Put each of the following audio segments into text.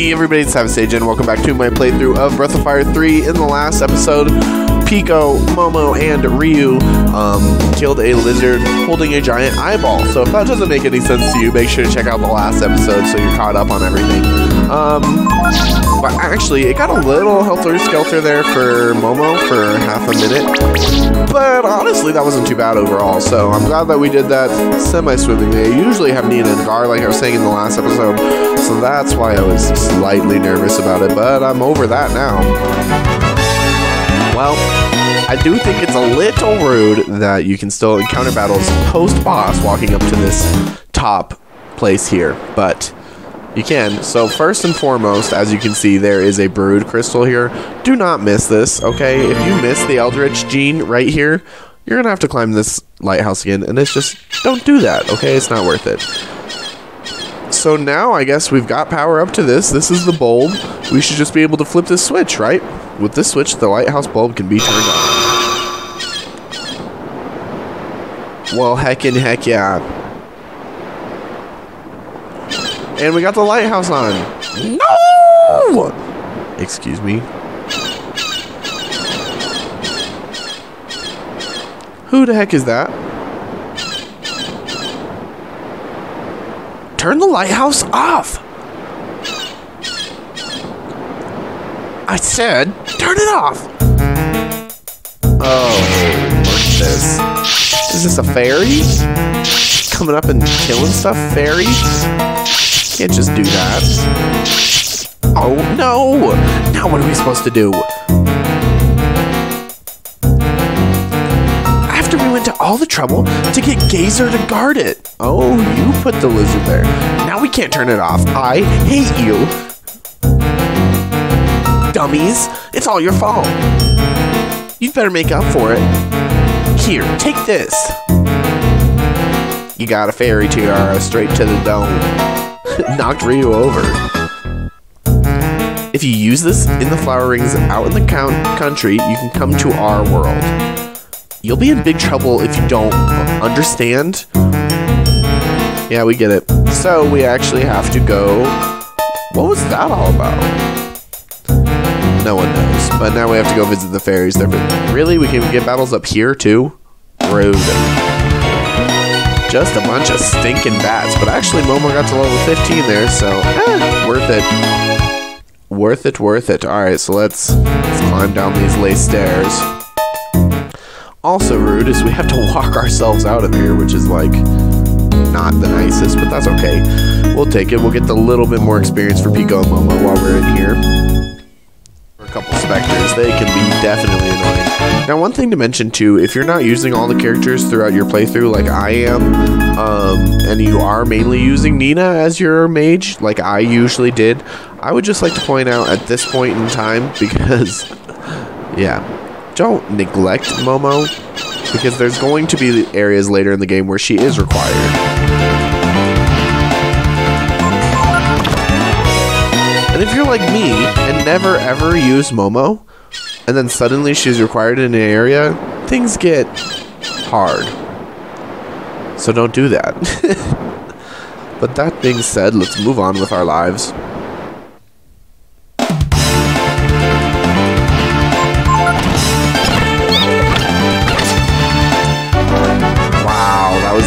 Hey everybody, it's Savatage and welcome back to my playthrough of Breath of Fire 3. In the last episode, Pico, Momo, and Ryu killed a lizard holding a giant eyeball. So if that doesn't make any sense to you, make sure to check out the last episode so you're caught up on everything. But actually, it got a little helter-skelter there for Momo for half a minute. But honestly, that wasn't too bad overall. So I'm glad that we did that semi-swimmingly. I usually have Nina and Gar, like I was saying in the last episode. So that's why I was slightly nervous about it. But I'm over that now. Well, I do think it's a little rude that you can still encounter battles post-boss walking up to this top place here, but you can. So first and foremost, as you can see, there is a Brood Crystal here. Do not miss this, okay? If you miss the Eldritch Gene right here, you're gonna have to climb this lighthouse again, and it's just, don't do that, okay? It's not worth it. So now I guess we've got power up to this. This is the bulb. We should just be able to flip this switch, right? With this switch, the lighthouse bulb can be turned on. Well, heck yeah. And we got the lighthouse on. No! Excuse me. Who the heck is that? Turn the lighthouse off! I said, turn it off! Oh, what's this? Is this a fairy? Coming up and killing stuff? Fairy? Can't just do that. Oh, no! Now what are we supposed to do? After we went to all the trouble to get Gazer to guard it. Oh, you put the lizard there. Now we can't turn it off. I hate you. Dummies, it's all your fault. You'd better make up for it. Here, take this. You got a fairy tiara straight to the dome. Knocked Ryu over. If you use this in the flower rings out in the country, you can come to our world. You'll be in big trouble if you don't understand. Yeah, we get it. So we actually have to go. What was that all about? No one knows. But now we have to go visit the fairies. Really? We can get battles up here too? Rude. Just a bunch of stinking bats. But actually, Momo got to level 15 there, so worth it. Worth it. Alright, so let's climb down these lace stairs. Also rude is we have to walk ourselves out of here, which is like not the nicest, but that's okay. We'll take it. We'll get the little bit more experience for Pico and Momo while we're in here. For a couple specters, they can be definitely annoying. Now, one thing to mention too, if you're not using all the characters throughout your playthrough like I am, and you are mainly using Nina as your mage, like I usually did, I would just like to point out at this point in time, because, yeah, don't neglect Momo, because there's going to be areas later in the game where she is required. And if you're like me and never ever use Momo, and then suddenly she's required in an area, things get hard. So don't do that. But that being said, let's move on with our lives.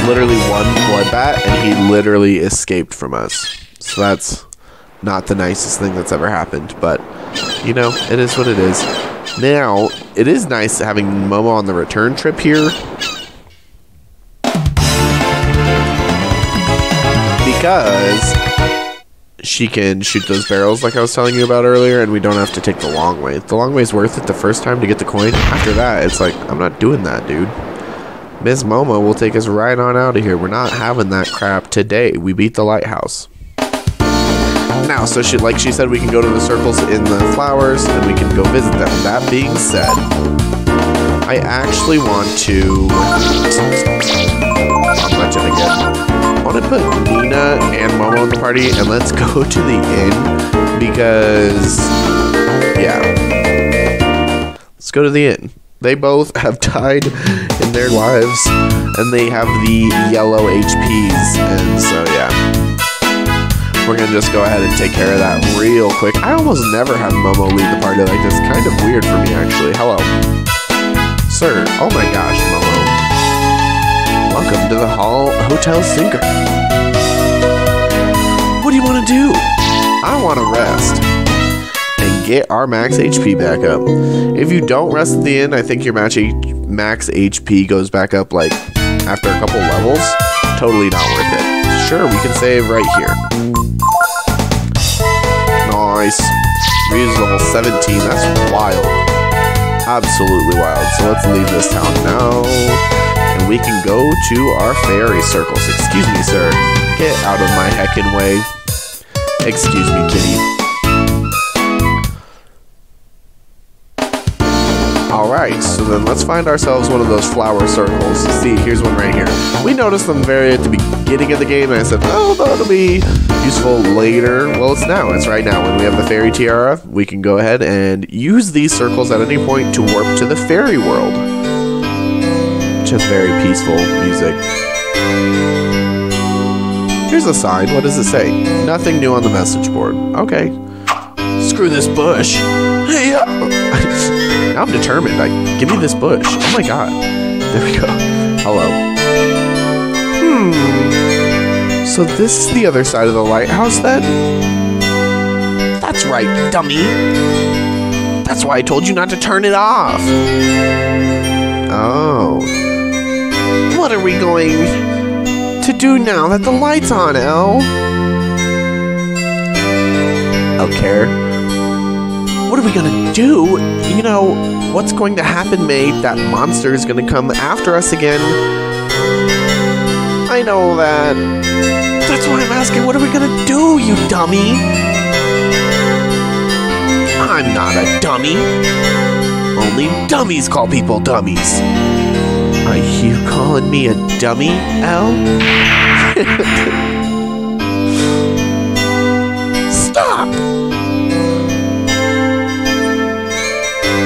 Literally one bloodbat, and he literally escaped from us. So that's not the nicest thing that's ever happened, but you know, it is what it is. Now, it is nice having Momo on the return trip here, because she can shoot those barrels like I was telling you about earlier, and we don't have to take the long way. The long way is worth it the first time to get the coin. After that, it's like, I'm not doing that, dude. Miss Momo will take us right on out of here. We're not having that crap today. We beat the lighthouse. Now, so like she said, we can go to the circles in the flowers, and we can go visit them. That being said, I actually want to... I'll mention again. I want to put Nina and Momo in the party, and let's go to the inn, because... yeah. Let's go to the inn. They both have died in their lives, and they have the yellow HPs, and so yeah. we're gonna just go ahead and take care of that real quick. I almost never have Momo lead the party like this. Kind of weird for me, actually. Hello. Sir. Oh my gosh, Momo. Welcome to the Hotel Sinker. What do you want to do? I want to rest and get our max HP back up. If you don't rest at the end, I think your max HP goes back up like after a couple levels. Totally not worth it. Sure, we can save right here. Nice. Reaches level 17. That's wild. Absolutely wild. So let's leave this town now. And we can go to our fairy circles. Excuse me, sir. Get out of my heckin' way. Excuse me, kitty. Alright, so then let's find ourselves one of those flower circles. See, here's one right here. We noticed them very at the beginning of the game, and I said, oh, that'll be useful later. Well, it's now. It's right now. When we have the fairy tiara, we can go ahead and use these circles at any point to warp to the fairy world. Which has very peaceful music. Here's a sign. What does it say? Nothing new on the message board. Okay. Screw this bush. Hey, now I'm determined. Give me this bush. Oh my god. There we go. Hello. So this is the other side of the lighthouse then? That's right, dummy. That's why I told you not to turn it off. Oh. What are we going to do now that the light's on, Elle? Elle care. What are we gonna do? You know, what's going to happen, mate? That monster is gonna come after us again. I know that. That's why I'm asking, what are we gonna do, you dummy? I'm not a dummy. Only dummies call people dummies. Are you calling me a dummy, Elle? Stop!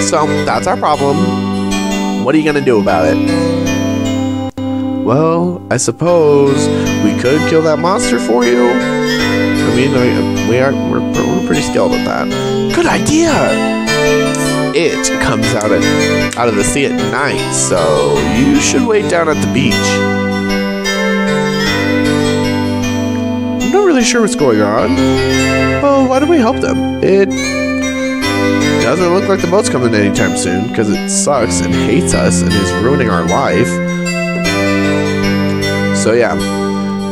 So, that's our problem. What are you gonna do about it? Well, I suppose we could kill that monster for you. I mean, we're pretty skilled at that. Good idea! It comes out of the sea at night, so you should wait down at the beach. I'm not really sure what's going on. Well, why don't we help them? It doesn't look like the boat's coming anytime soon, because it sucks and hates us and is ruining our life. So yeah.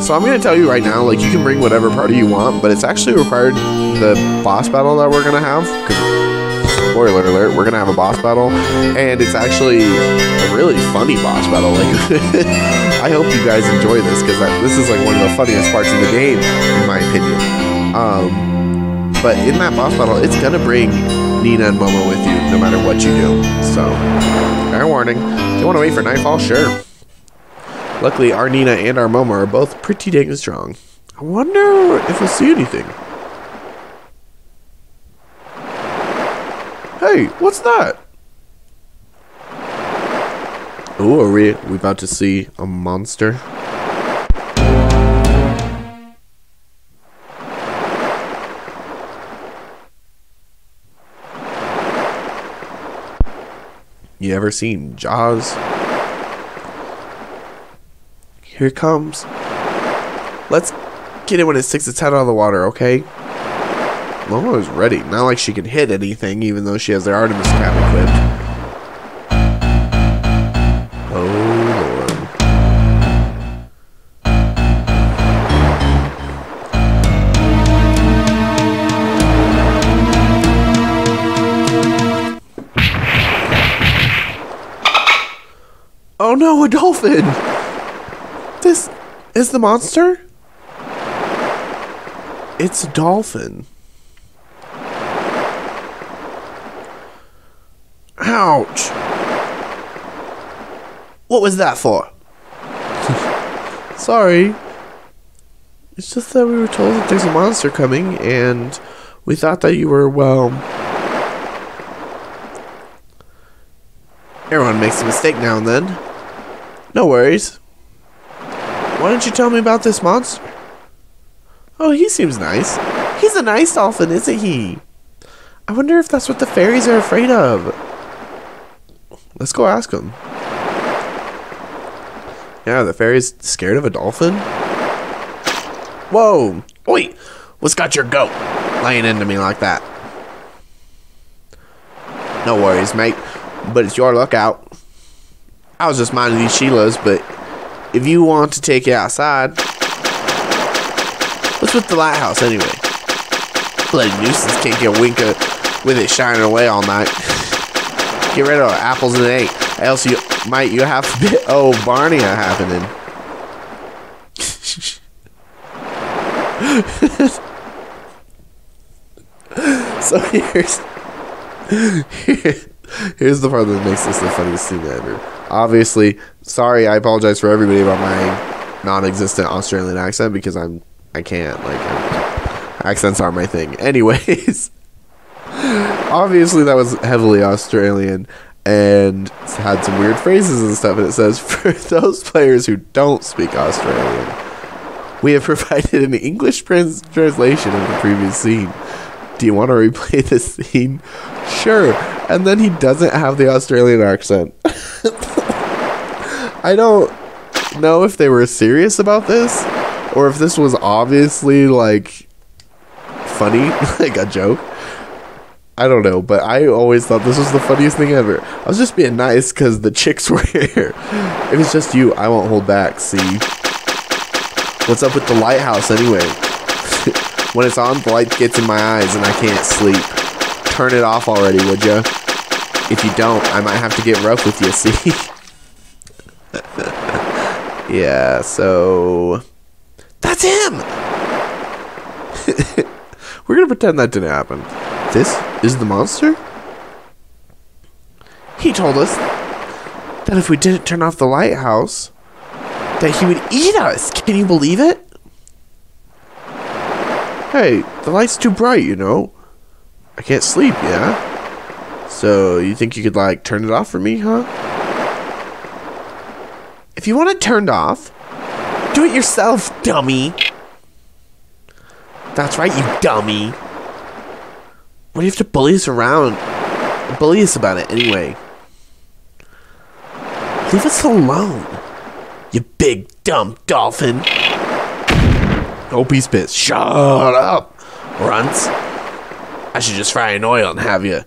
So I'm going to tell you right now, like, you can bring whatever party you want, but it's actually required the boss battle that we're going to have, because, spoiler alert, we're going to have a boss battle, and it's actually a really funny boss battle. Like, I hope you guys enjoy this, because this is, like, one of the funniest parts of the game, in my opinion. But in that boss battle, it's going to bring Nina and Momo with you, no matter what you do. So, fair warning. If you want to wait for nightfall, sure. Luckily, our Nina and our Momo are both pretty dang strong. I wonder if we'll see anything. Hey, what's that? Ooh, are we about to see a monster? You ever seen Jaws? Here it comes. Let's get it when it sticks its head out of the water, okay? Momo is ready. Not like she can hit anything, even though she has the Artemis cap equipped. Oh, Lord. Oh no, a dolphin! This is the monster? It's a dolphin. Ouch. What was that for? Sorry. It's just that we were told that there's a monster coming, and we thought that you were, well... Everyone makes a mistake now and then. No worries. Why don't you tell me about this monster? Oh, he seems nice. He's a nice dolphin, isn't he? I wonder if that's what the fairies are afraid of. Let's go ask him. Yeah, the fairy's scared of a dolphin? Whoa! Oi! What's got your goat laying into me like that? No worries, mate, but it's your lookout. I was just minding these Sheilas, but if you want to take it outside... What's with the lighthouse, anyway? Bloody nuisance can't get a wink with it shining away all night. Get rid of apples and egg, else you have a bit Barney happening. So here's the part that makes this the funniest scene ever. Obviously, sorry, I apologize for everybody about my non-existent Australian accent because I can't, like, accents aren't my thing. Anyways, obviously that was heavily Australian and had some weird phrases and stuff, and it says, for those players who don't speak Australian, we have provided an English translation of the previous scene. Do you want to replay this scene? Sure. And then he doesn't have the Australian accent. I don't know if they were serious about this or if this was obviously like funny, like a joke. I don't know, but I always thought this was the funniest thing ever. I was just being nice because the chicks were here. If it's just you, I won't hold back, see? What's up with the lighthouse anyway? When it's on, the light gets in my eyes and I can't sleep. Turn it off already, would ya? If you don't, I might have to get rough with you, see? Yeah, so... That's him! We're gonna pretend that didn't happen. This is the monster? He told us that if we didn't turn off the lighthouse, that he would eat us. Can you believe it? Hey, the light's too bright, you know. I can't sleep, yeah? So, you think you could, like, turn it off for me, huh? If you want it turned off, do it yourself, dummy. That's right, you dummy. What do you have to bully us around? Bully us about it, anyway. Leave us alone, you big, dumb dolphin. Oh, peace bits. Shut up, runts. I should just fry an oil and have you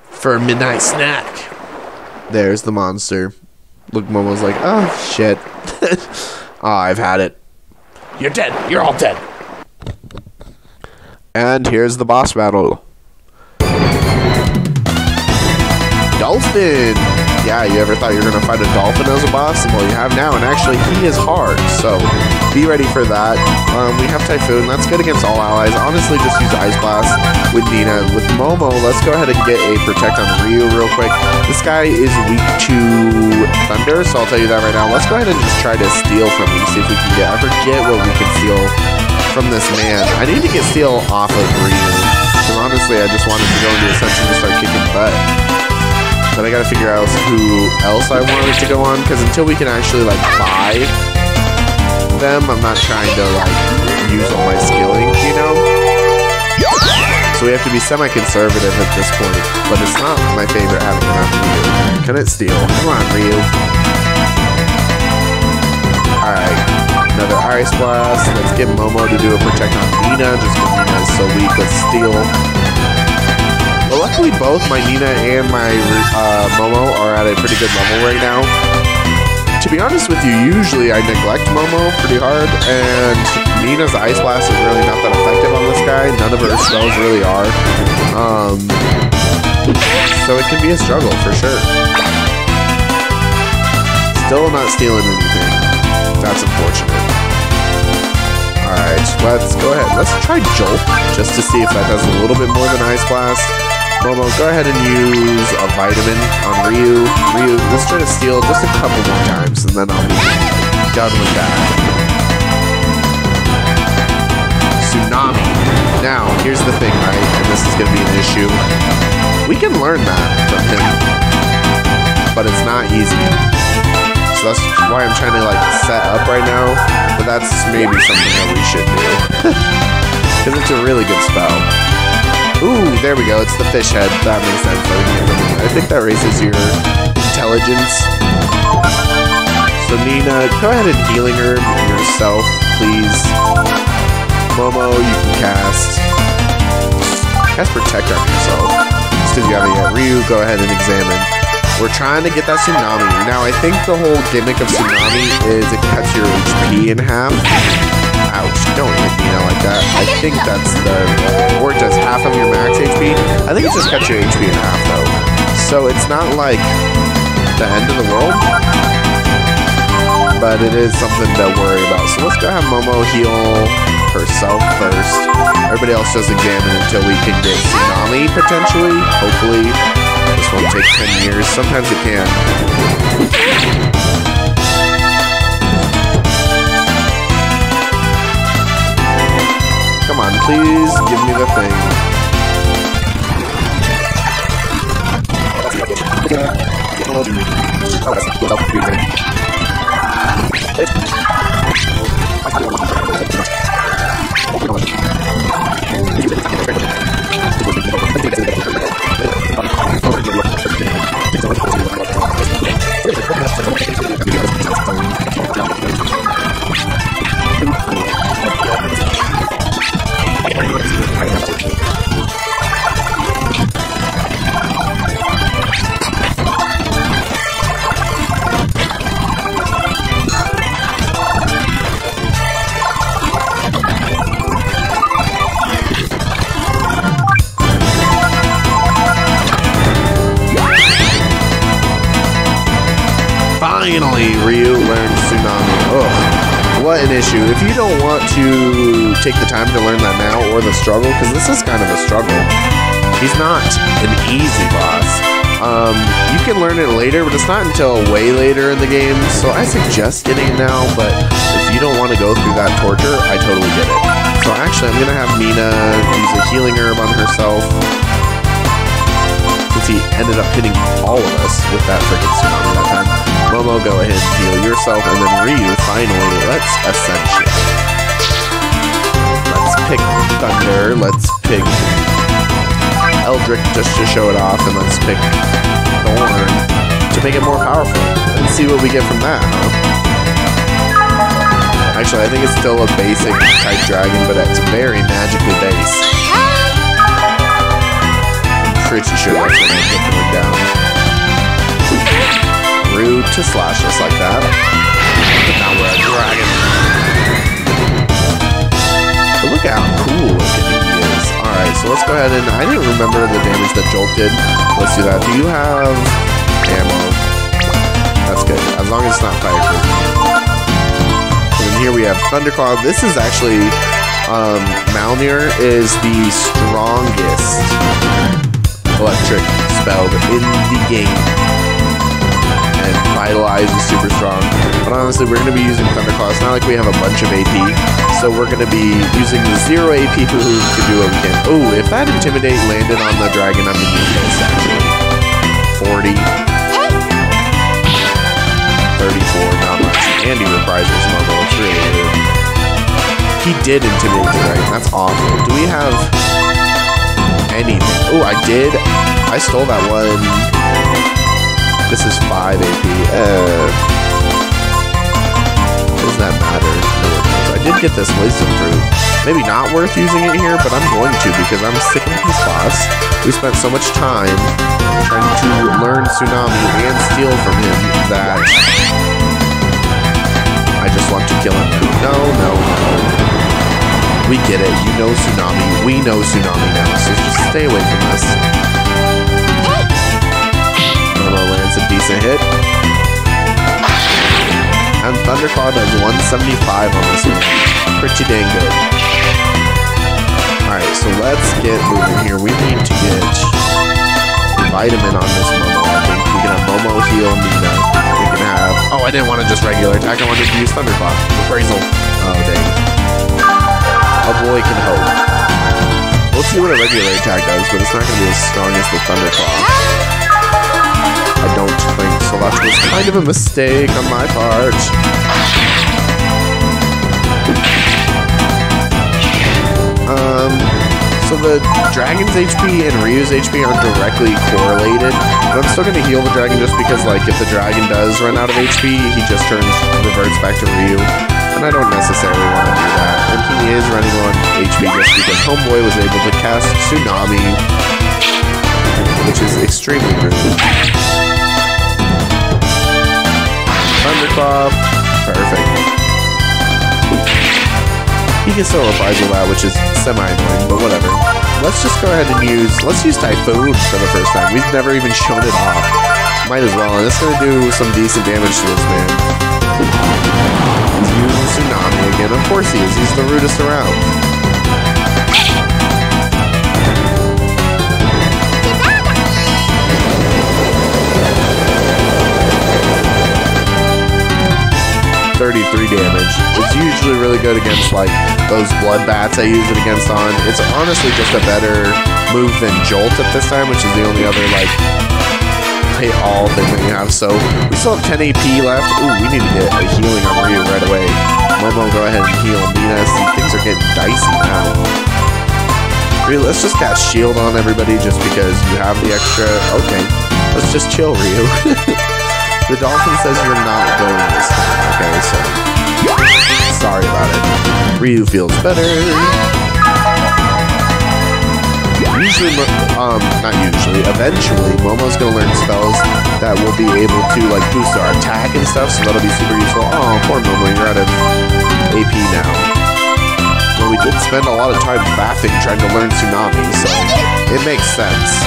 for a midnight snack. There's the monster. Look, Momo's like, oh, shit. Oh, I've had it. You're dead. You're all dead. And here's the boss battle. Dolphin! Yeah, you ever thought you were going to fight a dolphin as a boss? Well, you have now, and actually, he is hard, so be ready for that. We have Typhoon. That's good against all allies. Honestly, just use Ice Blast with Nina. With Momo, let's go ahead and get a Protect on Ryu real quick. This guy is weak to Thunder, so I'll tell you that right now. Let's go ahead and just try to steal from him, see if we can get... I forget what we can steal from this man. I need to get steal off of Ryu, because honestly, I just wanted to go into Ascension to start kicking butt. But I gotta figure out who else I wanted to go on, because until we can actually, like, buy them, I'm not trying to, like, use all my skilling, you know? So we have to be semi-conservative at this point, but it's not my favorite having it on Ryu. Can it steal? Come on, Ryu. Alright, another Ice Blast. Let's get Momo to do a Protect on Nina, just because Nina is so weak. Let's steal. Well, luckily both my Nina and my Momo are at a pretty good level right now. To be honest with you, usually I neglect Momo pretty hard, and Nina's Ice Blast is really not that effective on this guy. None of her spells really are. So it can be a struggle for sure. Still not stealing anything. That's unfortunate. Alright, let's go ahead. Let's try Jolt, just to see if that does a little bit more than Ice Blast. Momo, go ahead and use a Vitamin on Ryu. Ryu, let's try to steal just a couple more times, and then I'll be done with that. Tsunami. Now, here's the thing, right? And this is going to be an issue. We can learn that from him, but it's not easy. So that's why I'm trying to, like, set up right now, but that's maybe something that we should do. It's a really good spell. Ooh, there we go. It's the fish head. That makes sense. I think that raises your intelligence. So Nina, go ahead and healing her yourself, please. Momo, you can cast Protect on yourself. Just because you haven't yet. Ryu, go ahead and examine. We're trying to get that Tsunami. Now, I think the whole gimmick of Tsunami is it cuts your HP in half. Ouch, don't hit Nina like that. I think that's or it does half of your max HP. I think it just cuts your HP in half, though. So it's not like the end of the world, but it is something to worry about. So let's go have Momo heal herself first. Everybody else just examine until we can get Tsunami, potentially. Hopefully. This won't take 10 years. Sometimes it can. Come on, please give me the thing. Finally, Ryu learned Tsunami. Ugh, what an issue. If you don't want to take the time to learn that now, or the struggle, because this is kind of a struggle. He's not an easy boss. You can learn it later, but it's not until way later in the game, so I suggest getting it now, but if you don't want to go through that torture, I totally get it. So actually, I'm going to have Mina use a healing herb on herself, since he ended up hitting all of us with that freaking Tsunami that time. Momo, go ahead and heal yourself, and then Ryu, finally, let's Ascension. Let's pick Thunder, let's pick Eldritch just to show it off, and let's pick Thorn to make it more powerful, and see what we get from that, huh? Actually, I think it's still a basic type dragon, but it's very magically based. Pretty sure that's what I'm going down. Rude to slash us like that. But now we're a dragon. But look at how cool looking he is. Alright, so let's go ahead and... I didn't remember the damage that Jolt did. Let's do that. Do you have ammo? That's good. As long as it's not fireproof. And then here we have Thunderclaw. This is actually... Malnir is the strongest electric spell in the game. And Vitalize is super strong. But honestly, we're going to be using Thunderclaw. It's not like we have a bunch of AP. So we're going to be using the 0 AP Pooh to do what we can. Oh, if that Intimidate landed on the dragon, I'm going to use this actually. 40. 34, not much. And he reprises Momo. It's really good. He did Intimidate the dragon. That's awful. Do we have anything? Oh, I did. I stole that one. This is 5 AP. Does that matter? No, it does. I did get this Wisdom Fruit. Maybe not worth using it here, but I'm going to because I'm sick of this boss. We spent so much time trying to learn Tsunami and steal from him that I just want to kill him. No, no, no. We get it. You know Tsunami. We know Tsunami now, so just stay away from us. Momo lands a decent hit. And Thunderclaw does 175 on this one. Pretty dang good. Alright, so let's get moving here. We need to get Vitamin on this Momo, I think. We can have Momo heal Nina. We can have... Oh, I didn't want to just regular attack. I wanted to use Thunderclaw. Appraisal. Oh, dang. A boy can hope. We'll see what a regular attack does, but it's not going to be as strong as the Thunderclaw. I don't think so. That was kind of a mistake on my part. So the dragon's HP and Ryu's HP aren't directly correlated, but I'm still going to heal the dragon just because, like, if the dragon does run out of HP, he just reverts back to Ryu, and I don't necessarily want to do that. And he is running on HP just because Homeboy was able to cast Tsunami, which is extremely rude. Thunderclaw, perfect. He can still reply to that, which is semi-annoying, but whatever. Let's just go ahead and use Typhoon for the first time. We've never even shown it off. Might as well, and it's going to do some decent damage to this man. He's using Tsunami again. Of course he is. He's the rudest around. 33 damage. It's usually really good against, like, those blood bats I use it against on. It's honestly just a better move than Jolt at this time, which is the only other, like, hit all thing that you have. So we still have 10 AP left. Ooh, we need to get a healing on Ryu right away. Momo, go ahead and heal Nina. See, things are getting dicey now. Ryu, let's just cast shield on everybody just because you have the extra. Okay, let's just chill, Ryu. The dolphin says you're not going this time. Okay, so sorry about it. Ryu feels better. Usually, not usually, eventually, Momo's gonna learn spells that will be able to, like, boost our attack and stuff, so that'll be super useful. Oh, poor Momo, you're out of AP now. Well, we did spend a lot of time faffing trying to learn Tsunami, so it makes sense.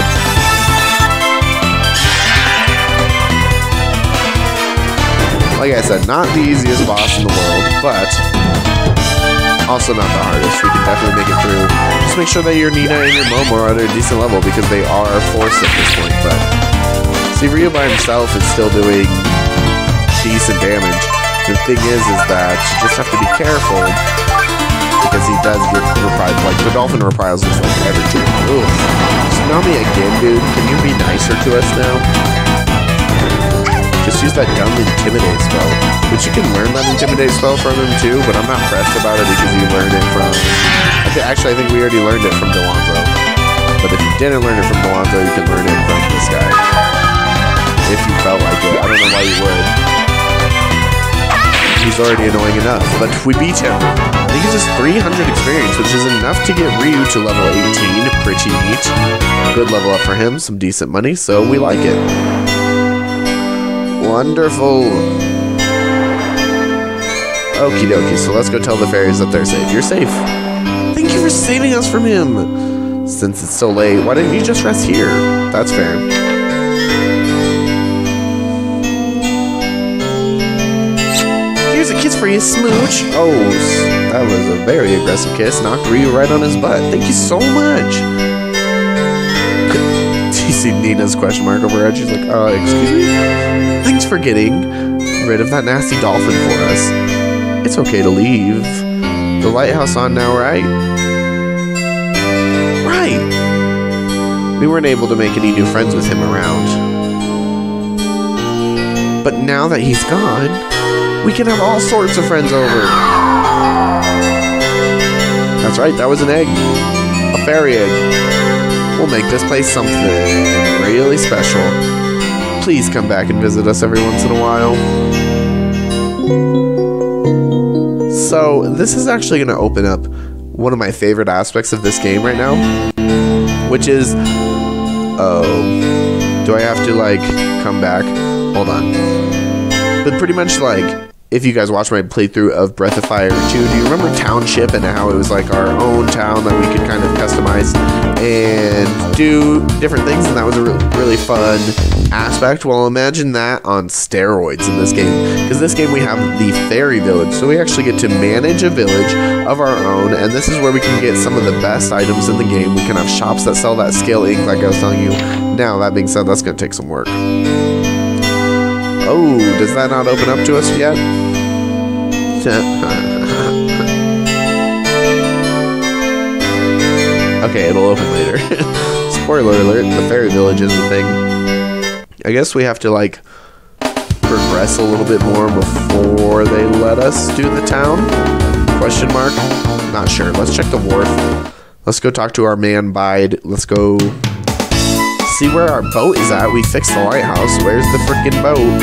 Like I said, not the easiest boss in the world, but also not the hardest. We can definitely make it through. Just make sure that your Nina and your Momo are at a decent level because they are forced at this point. But see, Ryu by himself is still doing decent damage. The thing is that you just have to be careful because he does get reprised. Like, the dolphin reprisals like every two. Ooh. Tsunami again, dude. Can you be nicer to us now? Just use that dumb Intimidate spell, which you can learn that Intimidate spell from him too, but I'm not pressed about it because you learned it from... Actually, I think we already learned it from Delonzo. But if you didn't learn it from Delonzo, you can learn it from this guy. If you felt like it. I don't know why you would. He's already annoying enough, but if we beat him, he gives us 300 experience, which is enough to get Ryu to level 18. Pretty neat. Good level up for him, some decent money, so we like it. Wonderful. Okie dokie, so let's go tell the fairies that they're safe. You're safe. Thank you for saving us from him. Since it's so late, why didn't you just rest here? That's fair. Here's a kiss for you, smooch. Oh, that was a very aggressive kiss. Knocked Ryu right on his butt. Thank you so much. You see Nina's question mark over her head. She's like, excuse me? Thanks for getting rid of that nasty dolphin for us. It's okay to leave. The lighthouse on now, right? Right! We weren't able to make any new friends with him around. But now that he's gone, we can have all sorts of friends over. That's right, that was an egg. A fairy egg. We'll make this place something really special. Please come back and visit us every once in a while. So, this is actually going to open up one of my favorite aspects of this game right now, which is... Oh. Do I have to, like, come back? Hold on. But pretty much, like... If you guys watched my playthrough of Breath of Fire 2, do you remember Township and how it was like our own town that we could kind of customize and do different things, and that was a really fun aspect? Well, imagine that on steroids in this game, because this game we have the Fairy Village, so we actually get to manage a village of our own, and this is where we can get some of the best items in the game. We can have shops that sell that scale ink like I was telling you. Now, that being said, that's going to take some work. Oh, does that not open up to us yet? Okay, it'll open later. Spoiler alert, the fairy village is the thing. I guess we have to, like, progress a little bit more before they let us do the town? Question mark? Not sure. Let's check the wharf. Let's go talk to our man Bide. Let's go see where our boat is at. We fixed the lighthouse. Where's the freaking boat?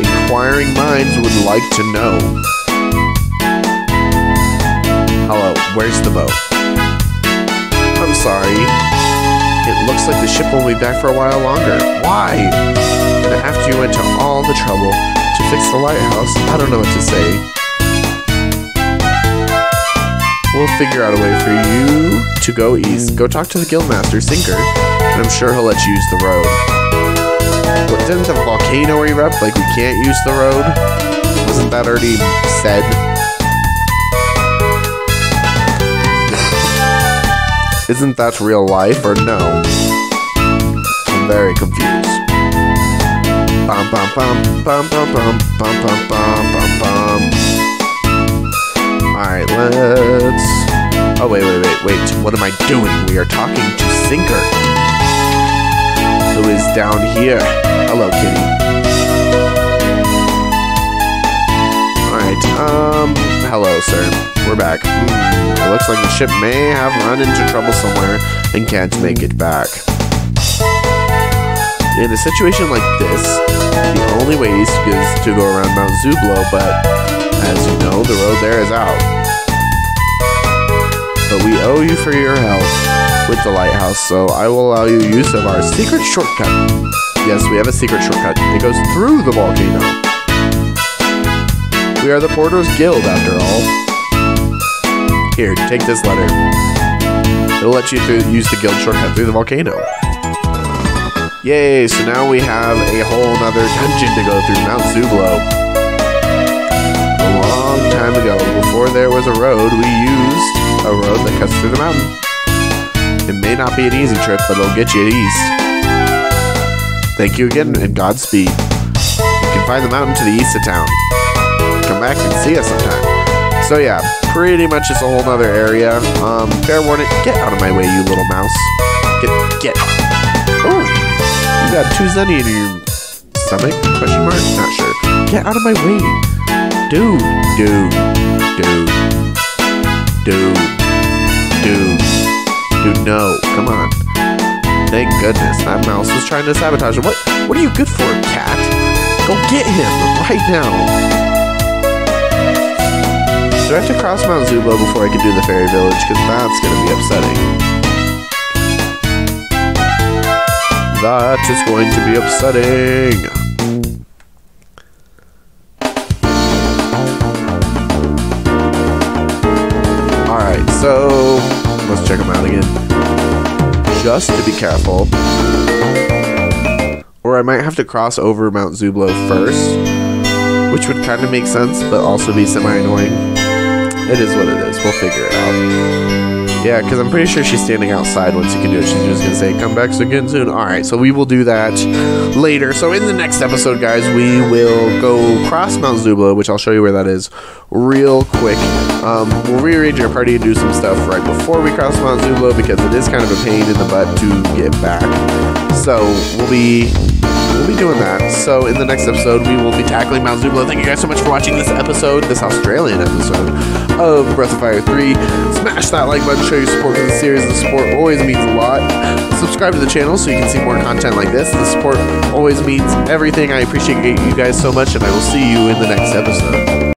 Inquiring minds would like to know. Hello, where's the boat? I'm sorry. It looks like the ship will be back for a while longer. Why? And after you went to all the trouble to fix the lighthouse, I don't know what to say. We'll figure out a way for you to go east. Go talk to the guildmaster, Sinker, and I'm sure he'll let you use the road. But didn't the volcano erupt like we can't use the road? Wasn't that already said? Isn't that real life or no? I'm very confused. Bum bum bum bum bum bum bum bum bum bum bum. Alright, let's... Oh, wait. What am I doing? We are talking to Sinker, who is down here. Hello, kitty. Alright, hello, sir. We're back. It looks like the ship may have run into trouble somewhere and can't make it back. In a situation like this, the only way is to go around Mount Zublo, but as you know, the road there is out. But we owe you for your help with the lighthouse, so I will allow you use of our secret shortcut. Yes, we have a secret shortcut. It goes through the volcano. We are the Porters Guild, after all. Here, take this letter. It'll let you use the guild shortcut through the volcano. Yay, so now we have a whole nother dungeon to go through, Mount Zublo. A long time ago, before there was a road, we used a road that cuts through the mountain. It may not be an easy trip, but it'll get you east. Thank you again, and Godspeed. You can find the mountain to the east of town. Come back and see us sometime. So yeah, pretty much it's a whole nother area. Fair warning, get out of my way, you little mouse. Get. Oh, you got 2 zenny in your stomach? Question mark? Not sure. Get out of my way. Dude, no, come on. Thank goodness, that mouse was trying to sabotage him. What are you good for, cat? Go get him, right now. Do I have to cross Mount Zublo before I can do the fairy village? Because that's going to be upsetting. That is going to be upsetting. Alright, so let's check them out again. Just to be careful. Or I might have to cross over Mount Zublo first, which would kind of make sense, but also be semi-annoying. It is what it is. We'll figure it out. Yeah, because I'm pretty sure she's standing outside once you can do it. She's just going to say, come back again soon. Alright, so we will do that later. So in the next episode, guys, we will go cross Mount Zublo, which I'll show you where that is real quick. We'll rearrange our party and do some stuff right before we cross Mount Zublo, because it is kind of a pain in the butt to get back. So we'll be doing that. So in the next episode, we will be tackling Mount Zublo. Thank you guys so much for watching this episode, this Australian episode of Breath of Fire 3. Smash that like button, show your support for the series. The support always means a lot. Subscribe to the channel so you can see more content like this. The support always means everything. I appreciate you guys so much, and I will see you in the next episode.